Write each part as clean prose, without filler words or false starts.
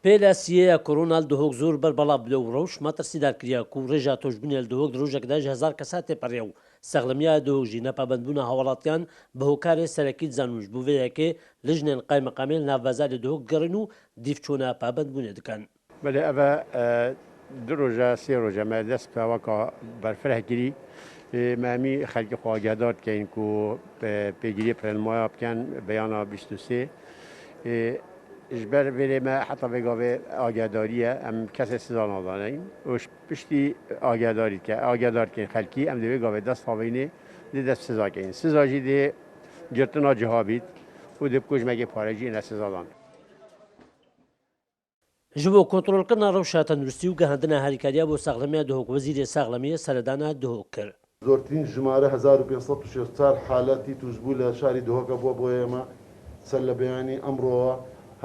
پێلا سیەیە کۆرۆنا دهۆک زۆر بەربەڵا بلە و ڕەوش مەترسیدار کردیا و ڕێژا تۆشببوونێ دهۆک ڕۆژێکدا 1000 کەسا تێپەڕێ و سەغلمیا دهۆژی نەپابەندبوونە هاوڵاتیان بە هۆکارێ سەرەکی زانوش بووێیەکێ لژنێن قایمەقامێن ناوبازاری دهۆک گەڕن و دیفچۆنە پابەندبوونێ دەکەن. بەێ ئەە دو ڕۆژە سێ ڕۆژەمە دەست پاوەکە بەرفرەگیری مامی خەلکی خواگەدار بکەین و پێگیری پرەنمایە بکەن بەیانە 23 ژبەر vêrême heta vêgavê agahdarî em kesê siza nadaneyîn û piştî agadarkên xelkî em di vê gavê dest xavînê dê dest sizakeyîn. Siza jî dê girtina cihabît û dê kujmekê parê jî ne sizadan. ji bo kontrolkirina rewşa tenduristî û gihandina herîkariya bo saxlamiya dihok Wezîrê Saxlamiyê seredana dihok kir. زۆرترین ژمارە 1564 حالەتی توشبوو لە شاری دهۆکە بووە بۆ ئێمە سەر لە بەیانی ئەمڕۆوە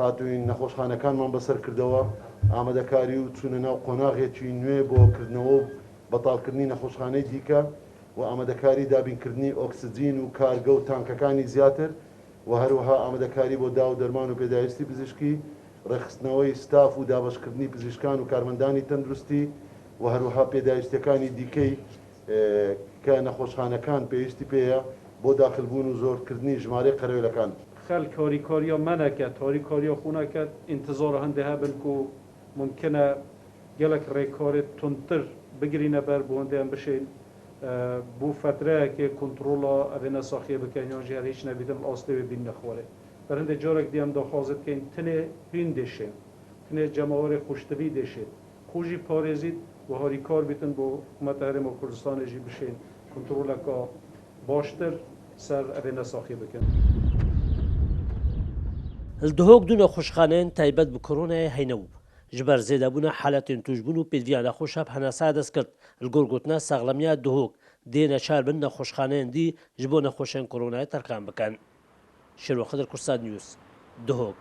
هاتوین نەخۆشخانەکانمان بەسەر کردەوە ئامادەکاری و چونە ناو قۆناغێکی نوێ بۆکردنەوە و بەتاڵکردنی نەخۆشخانەی دیکە و ئامادەکاری دابینکردنی ئۆکسسیجین و کارگە و تانکەکانی زیاتر و هەروەها ئامادەکاری بۆ دا و دەرمان و پێداویستی پزیشکی ڕێخستنەوەی ستاف و دابشکردنی پزیشکان و کارمەندانی تەندروستی و هەروەها پێداویستەکانی دیکەی کە نەخۆشخانەکان پێویستی پێەیە بۆ داخلبوون و زۆرکردنی ژمارەی قەرەوێلەکان. خەلک هۆریکۆریە منەکە هۆریکۆریە خونەکەت ئینتزۆر هەندێ هەبن و ممکنە gelek rêkorê tundtir bigirîne ber bi hûndeyên bişên bû fetreyekê kontrola evê nesaxiye bikin yan jî her hiç nebîdin astê wê bînne xwarê. Ber hindê carek diyem daxwaz dikên tinê hîn deşên, tinê cemawarê xuştivî deşên, xû jî parêzît û harîkar bîtin bo hikûmeta Herêma Kurdistanê jî bişên kontroleka baştir ser evê nesaxiye bikin. Li dihok du nexweşxaneyên taybet bi koronayê heyne û ji ber zêdebûna helatên tûjbûn û pêdiviya nexweşa henasa dest kirt li gor gotina saxlamiya dihok dê neçar bin nexweşxaneyên dî ji bo nexweşên koronayê terkan bikin. Şêrwe Xedir Kursad News, Dihok.